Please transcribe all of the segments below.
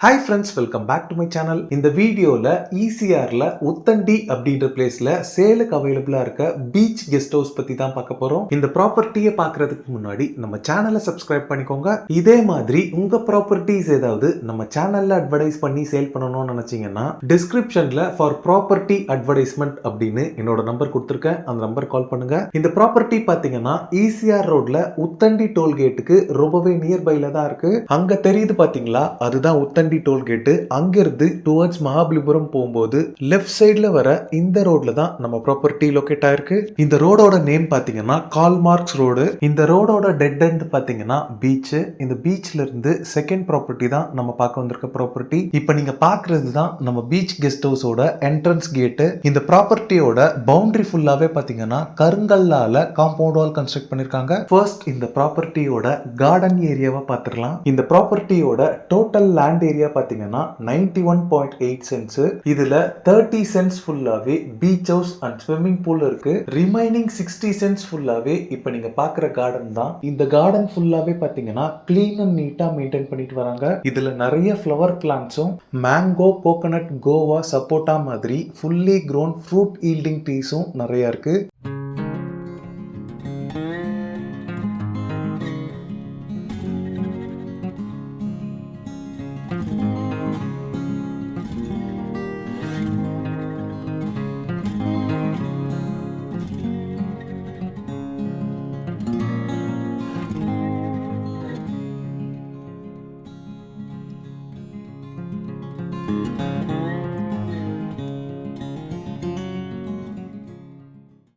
Hi friends, welcome back to my channel. இந்த வீடியோல ECRல உத்தண்டி அப்படின்ற பிளேஸ்ல சேலுக்கு அவைலபிளா இருக்க பீச் கெஸ்ட் ஹவுஸ் பத்தி தான் பார்க்க போறோம். இந்த ப்ராப்பர்ட்டியை பார்க்கறதுக்கு முன்னாடி நம்ம சேனலை சப்ஸ்கிரைப் பண்ணிக்கோங்க. இதே மாதிரி உங்க ப்ராப்பர்ட்டிஸ் ஏதாவது நம்ம சேனல்ல அட்வர்டைஸ் பண்ணி சேல் பண்ணணும்னு நினைச்சீங்கன்னா டிஸ்கிரிப்ஷன்ல ஃபார் ப்ராப்பர்ட்டி அட்வர்டைஸ்மெண்ட் அப்படின்னு என்னோட நம்பர் கொடுத்துருக்கேன். அந்த நம்பர் கால் பண்ணுங்க. இந்த ப்ராப்பர்ட்டி பாத்தீங்கன்னா ECR ரோட்ல உத்தண்டி டோல்கேட்டுக்கு ரொம்பவே நியர்பைல தான் இருக்கு. அங்க தெரியுது பாத்தீங்களா, அதுதான் உத்தண்டி டோல்கேட். அங்கிருந்து டுவர்ட்ஸ் மகாபலிபுரம் போகும்போது லெஃப்ட் சைடுல வர இந்த ரோட்ல தான் நம்ம ப்ராப்பர்ட்டி லொகேட் ஆயிருக்கு. இந்த ரோடோட நேம் பாத்தீங்கன்னா கால்மார்க்ஸ் ரோடு. இந்த ரோடோட டெட் எண்ட் பாத்தீங்கன்னா பீச். இந்த பீச்ல இருந்து செகண்ட் ப்ராப்பர்ட்டி தான் நம்ம பார்க்க வந்திருக்க ப்ராப்பர்ட்டி. இப்போ நீங்க பாக்குறது தான் நம்ம பீச் கெஸ்ட் ஹவுஸோட என்ட்ரன்ஸ் கேட். இந்த ப்ராப்பர்ட்டியோட பவுண்டரி ஃபுல்லாவே பாத்தீங்கன்னா கருங்கல்லால காம்பவுண்ட் வால் கன்ஸ்ட்ரக்ட் பண்ணிருக்காங்க. ஃபர்ஸ்ட் இந்த ப்ராப்பர்ட்டியோட கார்டன் ஏரியாவை பார்த்துடலாம். இந்த ப்ராப்பர்ட்டியோட டோட்டல் லேண்ட் ஏரியா பாத்தீங்கன்னா 91.8 சென்ட்ஸ். இதுல 30 சென்ட்ஸ் ஃபுல்லாவே beach house and swimming pool இருக்கு. ரிமைனிங் 60 சென்ட்ஸ் ஃபுல்லாவே இப்ப நீங்க பாக்குற கார்டன் தான். இந்த கார்டன் ஃபுல்லாவே பாத்தீங்கன்னா கிளீன் அண்ட் நீட்டா மெயின்டைன் பண்ணிட்டு வராங்க. இதுல நிறைய ஃப்ளவர் பிளான்ட்ஸும் மேங்கோ, கோகனட், கோவா, சப்போட்டா மாதிரி ஃபுல்லி க்ரோன் ஃப்ரூட் ஈல்டிங் ட்ரீஸும் நிறைய இருக்கு.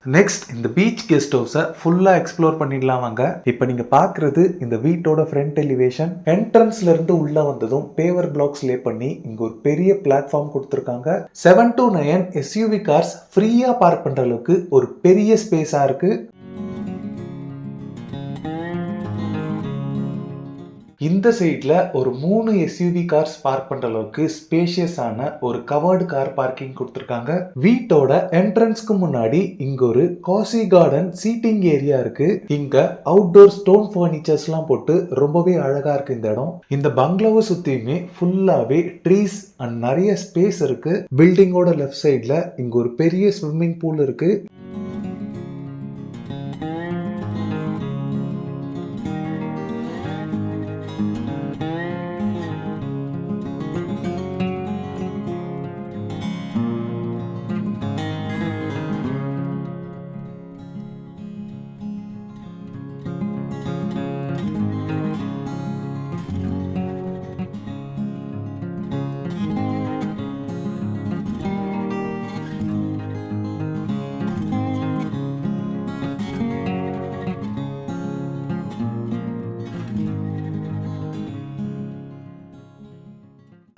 நெக்ஸ்ட் இந்த பீச் கெஸ்ட் ஹவுஸை ஃபுல்லாக எக்ஸ்ப்ளோர் பண்ணிடலாம் வாங்க. இப்போ நீங்கள் பார்க்குறது இந்த வீட்டோட ஃப்ரண்ட் எலிவேஷன். என்ட்ரன்ஸ்ல இருந்து உள்ள வந்ததும் பேவர் பிளாக்ஸ் லே பண்ணி இங்கே ஒரு பெரிய பிளாட்ஃபார்ம் கொடுத்துருக்காங்க. 7 to 9 SUV கார்ஸ் ஃப்ரீயாக பார்க் பண்ணுற அளவுக்கு ஒரு பெரிய ஸ்பேஸாக இருக்கு. இந்த சைட்ல ஒரு 3 SUV கார்ஸ் பார்க் பண்ற அளவுக்கு ஸ்பேஷியஸான ஒரு கவர்டு கார் பார்க்கிங் கொடுத்திருக்காங்க. வீட்டோட என்ட்ரன்ஸ்க்கு முன்னாடி இங்க ஒரு காசி கார்டன் சீட்டிங் ஏரியா இருக்கு. இங்க அவுட்டோர் ஸ்டோன் ஃபர்னிச்சர்ஸ்லாம் போட்டு ரொம்பவே அழகா இருக்கு இந்த இடம். இந்த பங்களாவை சுத்தியுமே ஃபுல்லாவே ட்ரீஸ் அண்ட் நிறைய ஸ்பேஸ் இருக்கு. பில்டிங்கோட லெஃப்ட் சைட்ல இங்க ஒரு பெரிய ஸ்விம்மிங் பூல் இருக்கு.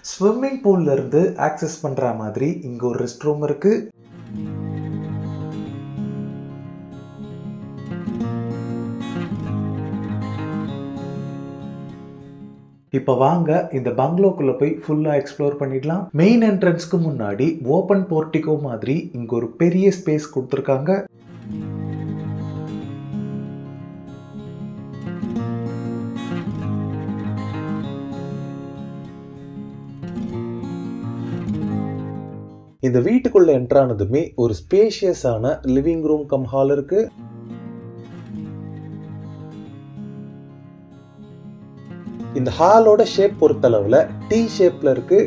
ஸ்விம்மிங் பூல்ல இருந்து ஆக்சஸ் பண்ற மாதிரி இங்க ஒரு ரெஸ்ட் ரூம் இருக்கு. இப்ப வாங்க இந்த பங்களோக்குள்ள போய் ஃபுல்லா எக்ஸ்ப்ளோர் பண்ணிடலாம். மெயின் என்ட்ரன்ஸ்க்கு முன்னாடி ஓபன் போர்ட்டிகோ மாதிரி இங்க ஒரு பெரிய ஸ்பேஸ் கொடுத்திருக்காங்க. இந்த வீட்டுக்குள்ள என்ட்ரானதுமே ஒரு ஸ்பேஷியஸான லிவிங் ரூம் கம் ஹால் இருக்கு. இந்த ஹாலோட ஷேப் பொறுத்தளவுல டி ஷேப்ல இருக்கு.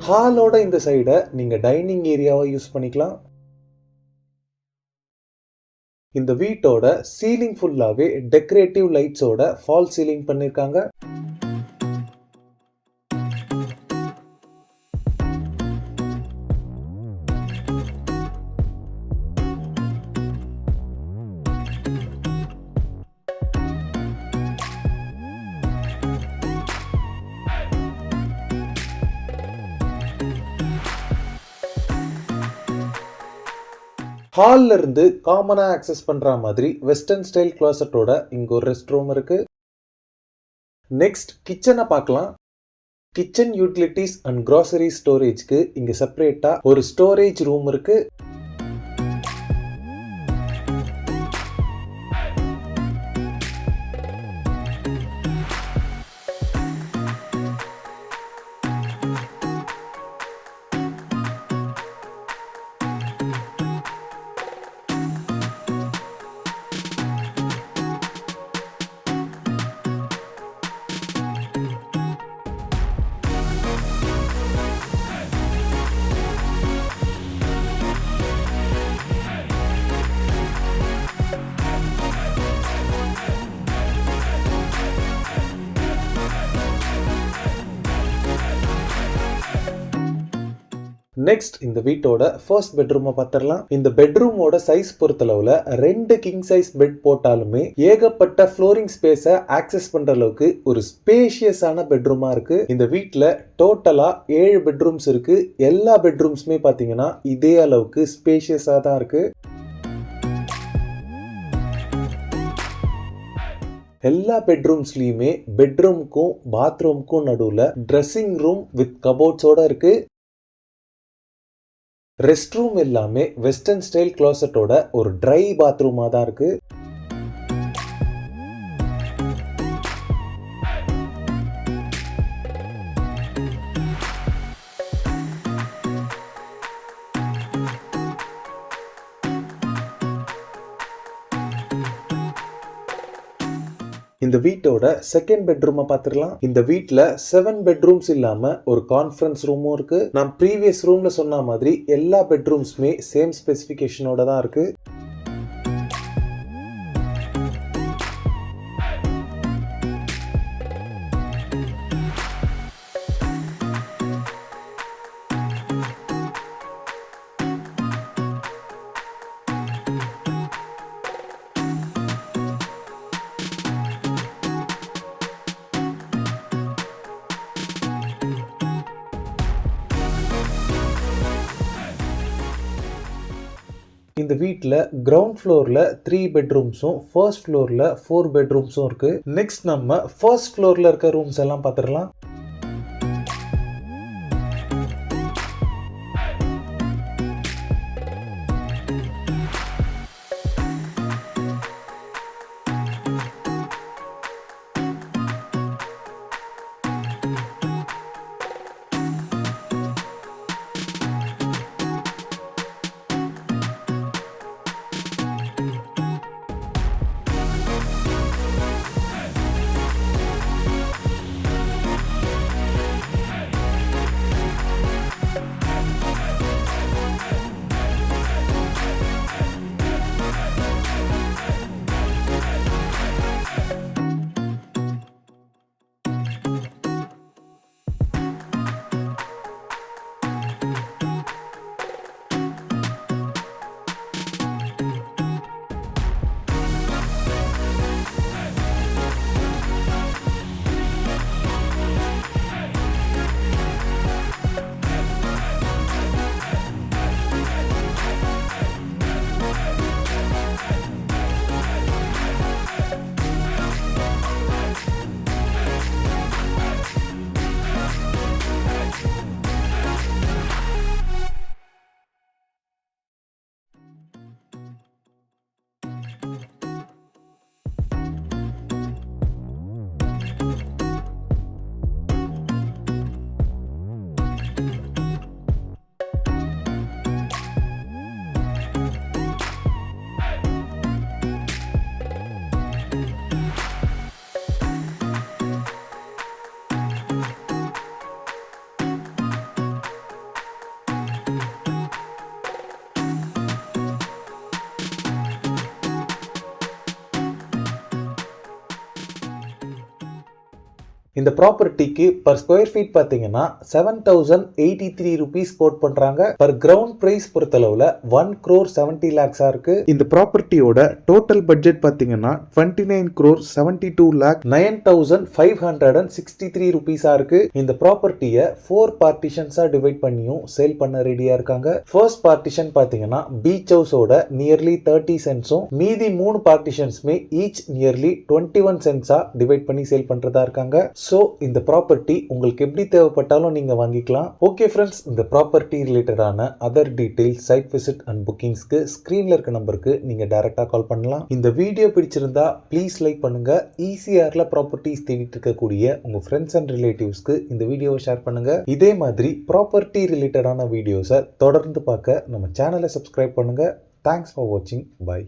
ஹாலோட இந்த சைட நீங்க டைனிங் ஏரியாவை யூஸ் பண்ணிக்கலாம். இந்த வீட்டோட சீலிங் ஃபுல்லாவே டெக்கரேட்டிவ் லைட்ஸோட ஃபால் சீலிங் பண்ணிருக்காங்க. ஹால்ல இருந்து காமனா ஆக்சஸ் பண்ற மாதிரி வெஸ்டர்ன் ஸ்டைல் கிளாசட்டோட இங்க ஒரு ரெஸ்ட் ரூம் இருக்கு. நெக்ஸ்ட் கிச்சனை பார்க்கலாம். கிச்சன் யூட்டிலிட்டிஸ் அண்ட் கிராசரி ஸ்டோரேஜ்க்கு இங்க செப்பரேட்டா ஒரு ஸ்டோரேஜ் ரூம் இருக்கு. நெக்ஸ்ட் இந்த வீட்டோட ஃபர்ஸ்ட் பெட்ரூமை பார்த்துடலாம். இந்த பெட்ரூமோட சைஸ் பொறுத்தளவுல 2 கிங் சைஸ் பெட் போட்டாலுமே ஏகப்பட்ட ஃப்ளோரிங் ஸ்பேஸை ஆக்சஸ் பண்ற அளவுக்கு ஒரு ஸ்பேஷியஸான பெட்ரூமா இருக்கு. இந்த வீட்ல டோட்டலா 7 பெட்ரூம்ஸ் இருக்கு. எல்லா பெட்ரூம்ஸுமே பாத்தீங்கன்னா இதே அளவுக்கு ஸ்பேஷியஸா தான் இருக்கு. எல்லா பெட்ரூம்ஸ்லயுமே பெட்ரூம்க்கும் பாத்ரூம்க்கும் நடுவுல ட்ரெஸ்ஸிங் ரூம் வித் கபோர்ட்ஸோட இருக்கு. ரெஸ்ட் ரூம் எல்லாமே வெஸ்டர்ன் ஸ்டைல் க்ளோசட்டோட ஒரு ட்ரை பாத்ரூமா தான் இருக்கு. இந்த வீட்டோட செகண்ட் பெட்ரூமை பார்த்துடலாம். இந்த வீட்ல 7 பெட்ரூம்ஸ் இல்லாம ஒரு கான்ஃபரன்ஸ் ரூமும் இருக்கு. நான் ப்ரீவியஸ் ரூம்ல சொன்ன மாதிரி எல்லா பெட்ரூம்ஸுமே சேம் ஸ்பெசிஃபிகேஷனோட தான் இருக்கு. இந்த வீட்டில் கிரவுண்ட் ஃப்ளோரில் 3 பெட்ரூம்ஸும் ஃபர்ஸ்ட் ஃப்ளோரில் 4 பெட்ரூம்ஸும் இருக்கு. நெக்ஸ்ட் நம்ம ஃபர்ஸ்ட் ஃப்ளோரில் இருக்க ரூம்ஸ் எல்லாம் பார்த்துடலாம். இந்த ப்ராப்பர்ட்டிக்கு பர் ஸ்கொயர் ஃபீட் பார்த்தீங்கன்னா 7083 rupees கோட் பண்றாங்க. பர் கிரவுண்ட் பிரைஸ் பொறுத்தளவுல 1,70 lakhs இருக்கு. இந்த ப்ராப்பர்ட்டியோட டோட்டல் பட்ஜெட் பார்த்தீங்கன்னா 29,72,09,563 rupees இருக்கு. இந்த ப்ராப்பர்ட்டியை 4 பார்ட்டிஷன்ஸா டிவைட் பண்ணியும் சேல் பண்ண ரெடியா இருக்காங்க. ஃபர்ஸ்ட் பார்ட்டிஷன் பார்த்தீங்கன்னா பீச் ஹவுஸோட நியர்லி 30 cents, மீதி 3 பார்ட்டிஷன்ஸ்மே ஈச் நியர்லி 21 cents டிவைட் பண்ணி சேல் பண்றதா இருக்காங்க. ஸோ இந்த ப்ராப்பர்ட்டி உங்களுக்கு எப்படி தேவைப்பட்டாலும் நீங்க வாங்கிக்கலாம். ஓகே ஃப்ரெண்ட்ஸ், இந்த ப்ராப்பர்ட்டி ரிலேட்டடான other details, site visit and புக்கிங்ஸ்க்கு ஸ்கிரீன்ல இருக்க நம்பருக்கு நீங்க டைரக்டா கால் பண்ணலாம். இந்த வீடியோ பிடிச்சிருந்தா ப்ளீஸ் லைக் பண்ணுங்க. ஈசிஆர்ல ப்ராப்பர்ட்டிஸ் தேடிட்டு இருக்கக்கூடிய உங்க ஃப்ரெண்ட்ஸ் அண்ட் ரிலேட்டிவ்ஸ்க்கு இந்த வீடியோவை ஷேர் பண்ணுங்க. இதே மாதிரி ப்ராப்பர்ட்டி ரிலேட்டடான வீடியோஸை தொடர்ந்து பார்க்க நம்ம சேனலை சப்ஸ்கிரைப் பண்ணுங்க. தேங்க்ஸ் ஃபார் வாட்சிங். பை.